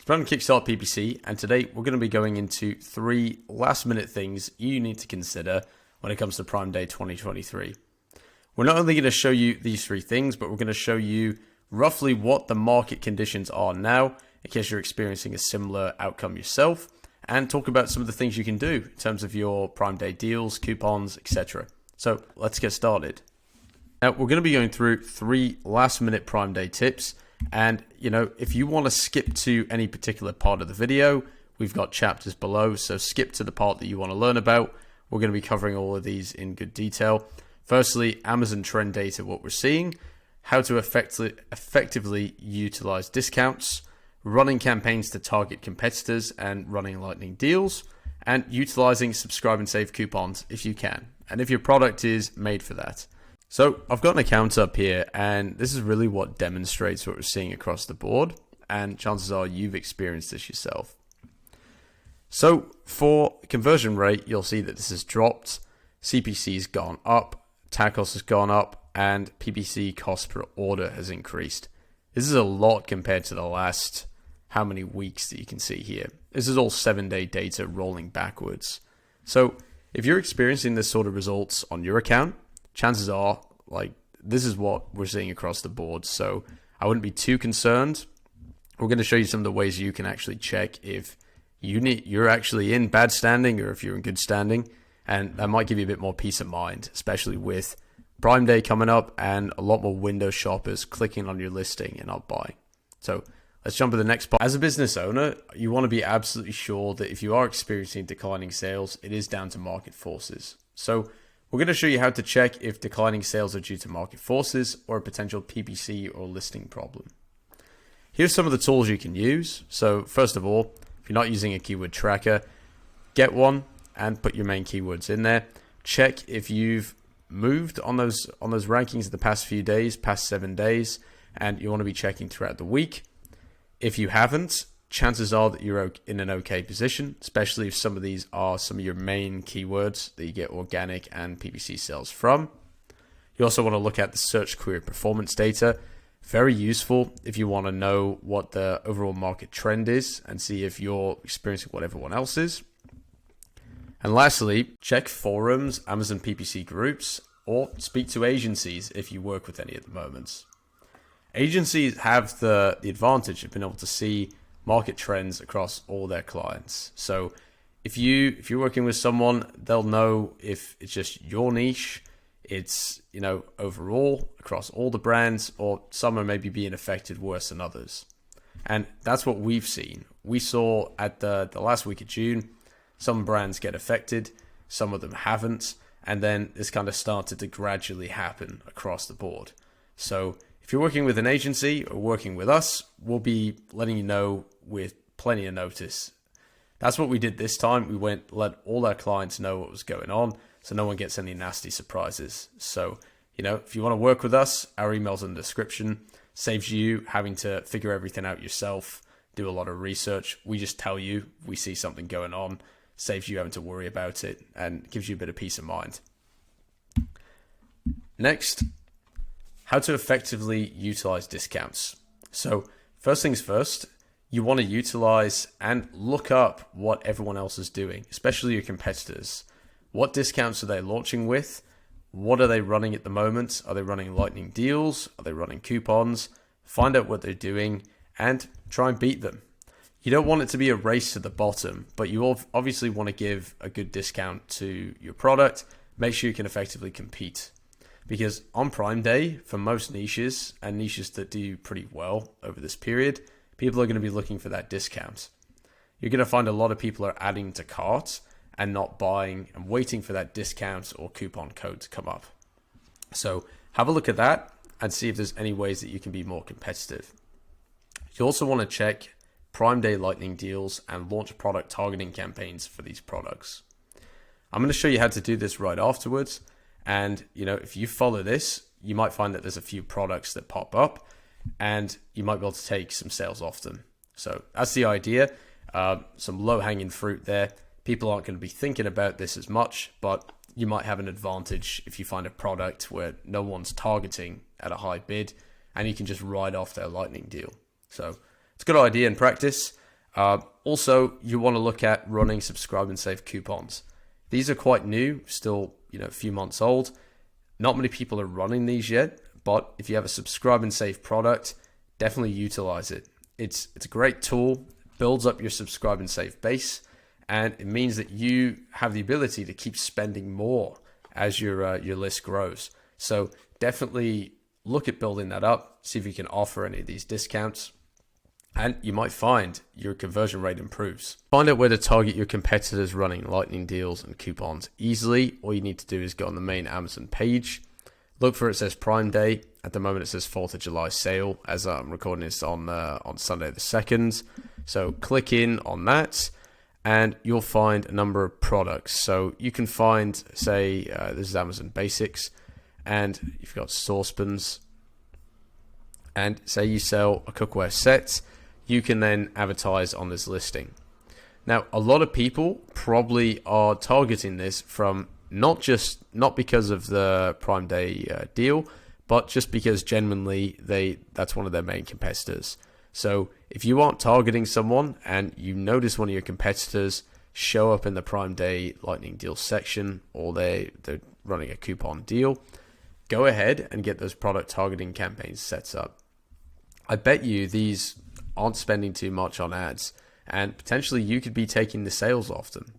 From Kickstart PPC, and today we're going to be going into 3 last-minute things you need to consider when it comes to Prime Day 2023. We're not only going to show you these 3 things, but we're going to show you roughly what the market conditions are now, in case you're experiencing a similar outcome yourself, and talk about some of the things you can do in terms of your Prime Day deals, coupons, etc. So let's get started. Now, we're going to be going through 3 last-minute Prime Day tips. And, if you want to skip to any particular part of the video, we've got chapters below. So skip to the part that you want to learn about. We're going to be covering all of these in good detail. Firstly, Amazon trend data, what we're seeing, how to effectively utilize discounts, running campaigns to target competitors and running lightning deals, and utilizing subscribe and save coupons if you can, and if your product is made for that. So I've got an account up here, and this is really what demonstrates what we're seeing across the board, and chances are you've experienced this yourself. So for conversion rate, you'll see that this has dropped, CPC's gone up, tag cost has gone up, and PPC cost per order has increased. This is a lot compared to the last how many weeks that you can see here. This is all 7-day data rolling backwards. So if you're experiencing this sort of results on your account, chances are, this is what we're seeing across the board. So I wouldn't be too concerned. We're going to show you some of the ways you can actually check if you're actually in bad standing or if you're in good standing. And that might give you a bit more peace of mind, especially with Prime Day coming up and a lot more window shoppers clicking on your listing and not buying. So let's jump to the next part. As a business owner, you want to be absolutely sure that if you are experiencing declining sales, it is down to market forces. So we're going to show you how to check if declining sales are due to market forces or a potential PPC or listing problem. Here's some of the tools you can use. So first of all, if you're not using a keyword tracker, get one and put your main keywords in there. Check if you've moved on those rankings the past few days, past 7 days, and you want to be checking throughout the week. If you haven't, chances are that you're in an okay position, especially if some of these are some of your main keywords that you get organic and PPC sales from. You also want to look at the search query performance data. Very useful if you want to know what the overall market trend is and see if you're experiencing what everyone else is. And lastly, check forums, Amazon PPC groups, or speak to agencies if you work with any at the moment. Agencies have the advantage of being able to see market trends across all their clients. So if you're working with someone, they'll know if it's just your niche, it's overall across all the brands, or some are maybe being affected worse than others. And that's what we've seen. We saw at the last week of June, some brands get affected, some of them haven't, and then this kind of started to gradually happen across the board. So if you're working with an agency or working with us, we'll be letting you know with plenty of notice. That's what we did this time. We let all our clients know what was going on, so no one gets any nasty surprises. So, if you want to work with us, our email's in the description. Saves you having to figure everything out yourself, do a lot of research. We just tell you we see something going on, saves you having to worry about it, and gives you a bit of peace of mind. Next, how to effectively utilize discounts. So first things first, you want to utilize and look up what everyone else is doing, especially your competitors. What discounts are they launching with? What are they running at the moment? Are they running lightning deals? Are they running coupons? Find out what they're doing and try and beat them. You don't want it to be a race to the bottom, but you obviously want to give a good discount to your product. Make sure you can effectively compete. Because on Prime Day, for most niches, and niches that do pretty well over this period, people are going to be looking for that discount. You're going to find a lot of people are adding to cart and not buying and waiting for that discount or coupon code to come up. So have a look at that and see if there's any ways that you can be more competitive. You also want to check Prime Day lightning deals and launch product targeting campaigns for these products. I'm going to show you how to do this right afterwards. And, if you follow this, you might find that there's a few products that pop up and you might be able to take some sales off them. So that's the idea. Some low-hanging fruit there. People aren't going to be thinking about this as much, but you might have an advantage if you find a product where no one's targeting at a high bid and you can just ride off their lightning deal. So it's a good idea in practice. Also, you want to look at running subscribe and save coupons. These are quite new, still a few months old. Not many people are running these yet, but if you have a subscribe and save product, definitely utilize it. It's a great tool, builds up your subscribe and save base, and it means that you have the ability to keep spending more as your list grows. So definitely look at building that up, see if you can offer any of these discounts, and you might find your conversion rate improves. Find out where to target your competitors running lightning deals and coupons easily. All you need to do is go on the main Amazon page, look for it says Prime Day. At the moment it says 4th of July sale, as I'm recording this on Sunday the 2nd. So click in on that and you'll find a number of products. So you can find, say, this is Amazon Basics, and you've got saucepans, and say you sell a cookware set, you can then advertise on this listing. Now, a lot of people probably are targeting this from not because of the Prime Day deal, but just because genuinely that's one of their main competitors. So if you aren't targeting someone and you notice one of your competitors show up in the Prime Day lightning deal section, or they're running a coupon deal, go ahead and get those product targeting campaigns set up. I bet you these aren't spending too much on ads, and potentially you could be taking the sales off them.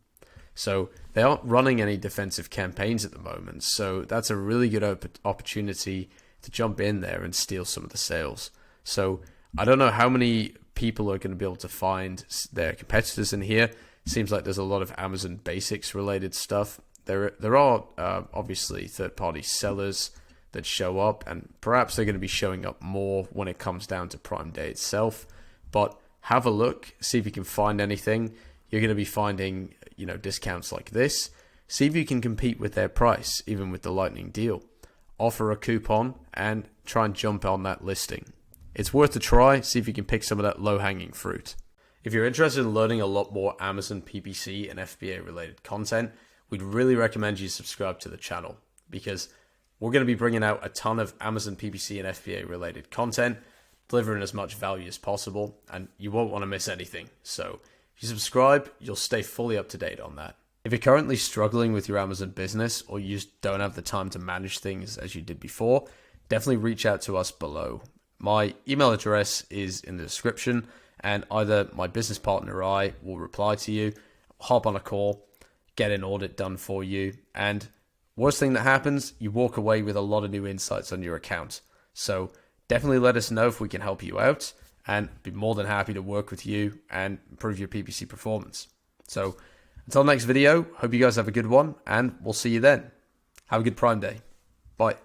So they aren't running any defensive campaigns at the moment, so that's a really good opportunity to jump in there and steal some of the sales. So I don't know how many people are going to be able to find their competitors in here. Seems like there's a lot of Amazon Basics related stuff. There are obviously third-party sellers that show up, and perhaps they're going to be showing up more when it comes down to Prime Day itself. But have a look, see if you can find anything. You're going to be finding, discounts like this. See if you can compete with their price, even with the lightning deal. Offer a coupon and try and jump on that listing. It's worth a try. See if you can pick some of that low-hanging fruit. If you're interested in learning a lot more Amazon PPC and FBA related content, we'd really recommend you subscribe to the channel, because we're going to be bringing out a ton of Amazon PPC and FBA related content, delivering as much value as possible, and you won't want to miss anything. So if you subscribe, you'll stay fully up to date on that. If you're currently struggling with your Amazon business, or you just don't have the time to manage things as you did before, definitely reach out to us below. My email address is in the description, and either my business partner or I will reply to you, hop on a call, get an audit done for you, and worst thing that happens, you walk away with a lot of new insights on your account. So definitely let us know if we can help you out, and be more than happy to work with you and improve your PPC performance. So until next video, hope you guys have a good one, and we'll see you then. Have a good Prime Day. Bye.